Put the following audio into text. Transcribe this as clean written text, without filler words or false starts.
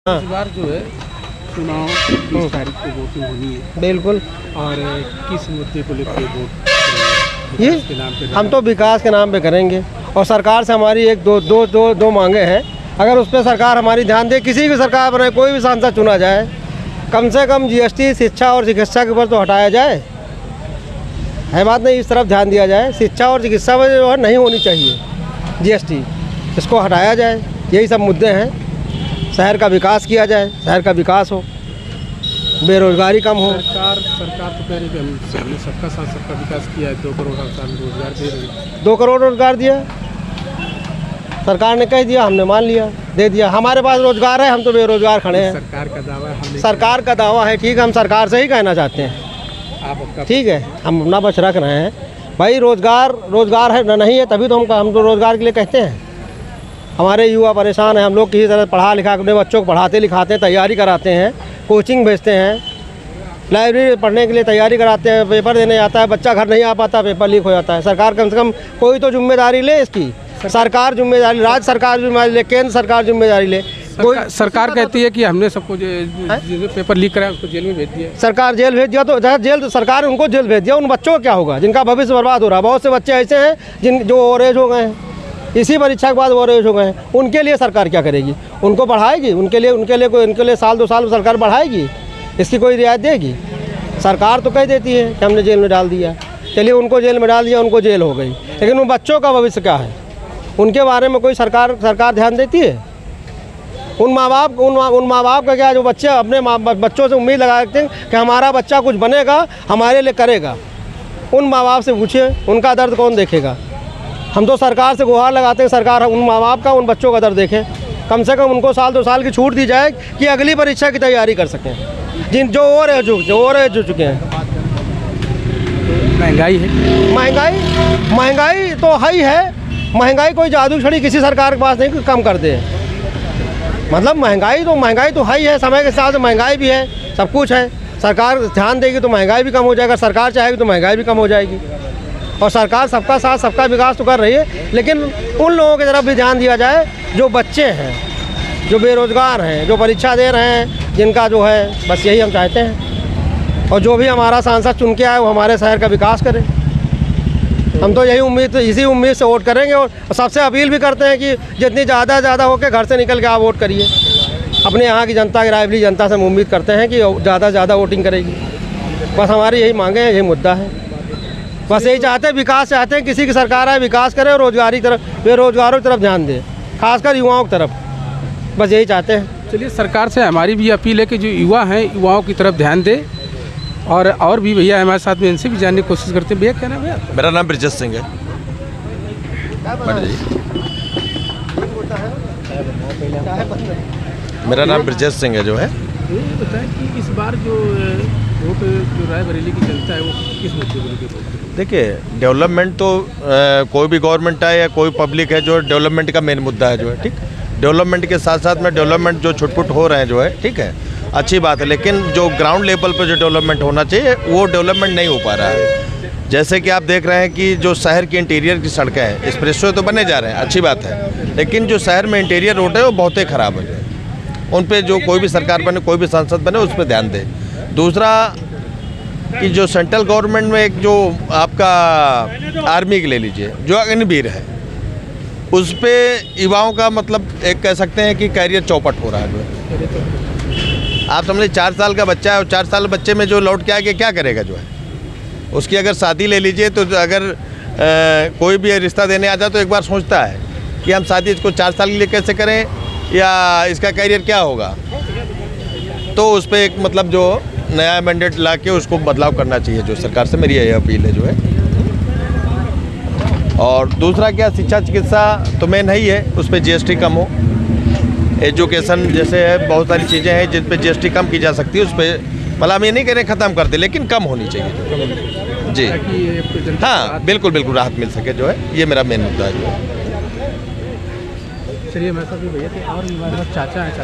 इस बार जो है चुनाव 20 तारीख को वोटिंग होनी है। बिल्कुल। और किस मुद्दे को लेकर वोट ये के नाम पे हम तो विकास के नाम पे करेंगे और सरकार से हमारी एक दो मांगे हैं। अगर उस पर सरकार हमारी ध्यान दे, किसी भी सरकार बने, कोई भी सांसद चुना जाए, कम से कम जीएसटी शिक्षा और चिकित्सा के ऊपर तो हटाया जाए। है बात नहीं, इस तरफ ध्यान दिया जाए। शिक्षा और चिकित्सा में जो है नहीं होनी चाहिए जीएसटी, इसको हटाया जाए। यही सब मुद्दे हैं। शहर का विकास किया जाए, शहर का विकास हो, बेरोजगारी कम हो। सरकार तो कह रही है कि हमने सबका साथ सबका विकास किया है, 2 करोड़ रोजगार दे रही है। 2 करोड़ रोजगार दिया सरकार ने, कह दिया, हमने मान लिया, दे दिया। हमारे पास रोजगार है, हम तो बेरोजगार खड़े हैं। सरकार का दावा है, सरकार का दावा है, ठीक है, हम सरकार से ही कहना चाहते हैं। आप ठीक है, हम अपना बच रख रहे हैं भाई। रोजगार है नहीं है, तभी तो हम तो रोजगार के लिए कहते हैं। हमारे युवा परेशान हैं, हम लोग किसी तरह पढ़ा लिखा अपने बच्चों को पढ़ाते लिखाते हैं, तैयारी कराते हैं, कोचिंग भेजते हैं, लाइब्रेरी पढ़ने के लिए तैयारी कराते हैं, पेपर देने जाता है, बच्चा घर नहीं आ पाता, पेपर लीक हो जाता है। सरकार कम से कम कोई तो जिम्मेदारी ले इसकी। सरकार जिम्मेदारी, राज्य सरकार जिम्मेदारी ले, केंद्र सरकार जिम्मेदारी ले। सरकार कहती है कि हमने सबको जो पेपर लीक कराया उसको जेल में भेज दिया। सरकार जेल भेज दिया, तो जेल सरकार उनको जेल भेज दिया। उन बच्चों को क्या होगा जिनका भविष्य बर्बाद हो रहा है? बहुत से बच्चे ऐसे हैं जो ओवरेज हो गए हैं, इसी परीक्षा के बाद ओवरेज हो गए हैं। उनके लिए सरकार क्या करेगी? उनको पढ़ाएगी? उनके लिए साल 2 साल सरकार बढ़ाएगी? इसकी कोई रियायत देगी? सरकार तो कह देती है कि हमने जेल में डाल दिया, चलिए उनको जेल में डाल दिया, उनको जेल हो गई, लेकिन उन बच्चों का भविष्य क्या है? उनके बारे में कोई सरकार ध्यान देती है? उन माँ बाप का क्या, जो बच्चे अपने बच्चों से उम्मीद लगा रखते हैं कि हमारा बच्चा कुछ बनेगा, हमारे लिए करेगा। उन माँ बाप से पूछिए, उनका दर्द कौन देखेगा? हम तो सरकार से गुहार लगाते हैं, सरकार उन माँ बाप का, उन बच्चों का दर्द देखे। कम से कम उनको साल 2 साल की छूट दी जाए कि अगली परीक्षा की तैयारी कर सकें, जो और हो चुके हैं। महंगाई है, महंगाई तो है ही। महंगाई कोई जादू छड़ी किसी सरकार के पास नहीं कि कम कर दे। मतलब महंगाई तो है ही है। समय के साथ महंगाई भी है, सब कुछ है। सरकार ध्यान देगी तो महंगाई भी कम हो जाएगा, सरकार चाहेगी तो महंगाई भी कम हो जाएगी। और सरकार सबका साथ सबका विकास तो कर रही है, लेकिन उन लोगों की तरफ भी ध्यान दिया जाए जो बच्चे हैं, जो बेरोजगार हैं, जो परीक्षा दे रहे हैं, जिनका जो है, बस यही हम चाहते हैं। और जो भी हमारा सांसद चुन के आए वो हमारे शहर का विकास करे। हम तो इसी उम्मीद से वोट करेंगे। और सबसे अपील भी करते हैं कि जितनी ज़्यादा होकर घर से निकल के आप वोट करिए। अपने यहाँ की जनता, की रायबरेली जनता से हम उम्मीद करते हैं कि ज़्यादा वोटिंग करेगी। बस हमारी यही मांगे हैं, यही मुद्दा है। बस यही चाहते हैं, विकास चाहते हैं, किसी की सरकार आए विकास करे और रोजगारी की तरफ, बेरोजगारों की तरफ ध्यान दे, खासकर युवाओं की तरफ। बस यही चाहते हैं। चलिए, सरकार से हमारी भी अपील है कि जो युवा हैं, युवाओं की तरफ ध्यान दे। और भी भैया हमारे साथ में, इनसे भी जानने की कोशिश करते हैं। भैया क्या नाम है? मेरा नाम ब्रजेश सिंह है। मेरा नाम ब्रजेश सिंह है जो है। ये बताएं कि इस बार जो वोट जो रायबरेली की जनता है वो किस मुद्दे को लेकर? देखिए, डेवलपमेंट तो कोई भी गवर्नमेंट है या कोई पब्लिक है, जो डेवलपमेंट का मेन मुद्दा है जो है, ठीक। डेवलपमेंट के साथ साथ में डेवलपमेंट जो छुटपुट हो रहे हैं जो है, ठीक है, अच्छी बात है, लेकिन जो ग्राउंड लेवल पर जो डेवलपमेंट होना चाहिए वो डेवलपमेंट नहीं हो पा रहा है। जैसे कि आप देख रहे हैं कि जो शहर की इंटीरियर की सड़कें हैं, एक्सप्रेसवे तो बने जा रहे हैं, अच्छी बात है, लेकिन जो शहर में इंटीरियर रोड है वो बहुत ही ख़राब है। उन पे जो कोई भी सरकार बने, कोई भी सांसद बने, उस पर ध्यान दे। दूसरा कि जो सेंट्रल गवर्नमेंट में एक जो आपका आर्मी के ले लीजिए, जो अग्निवीर है, उस पर युवाओं का मतलब एक कह सकते हैं कि कैरियर चौपट हो रहा है। आप समझिए 4 साल का बच्चा है और 4 साल बच्चे में जो लौट के आके क्या करेगा जो है, उसकी अगर शादी ले लीजिए तो अगर कोई भी रिश्ता देने आ जाए तो एक बार सोचता है कि हम शादी इसको 4 साल के लिए कैसे करें या इसका कैरियर क्या होगा। तो उस पर एक मतलब जो नया मैंडेट ला के उसको बदलाव करना चाहिए, जो सरकार से मेरी यही अपील है जो है। और दूसरा क्या, शिक्षा चिकित्सा तो मेन है ही है, उस पर जीएसटी कम हो। एजुकेशन जैसे है, बहुत सारी चीज़ें हैं जिन पे जीएसटी कम की जा सकती है, उस पर मतलब हम ये नहीं कह रहे ख़त्म कर दे, लेकिन कम होनी चाहिए जी। हाँ, बिल्कुल राहत मिल सके जो है, ये मेरा मेन मुद्दा है जो है। चलिए, मैं सब भैया थे और चाचा हैं।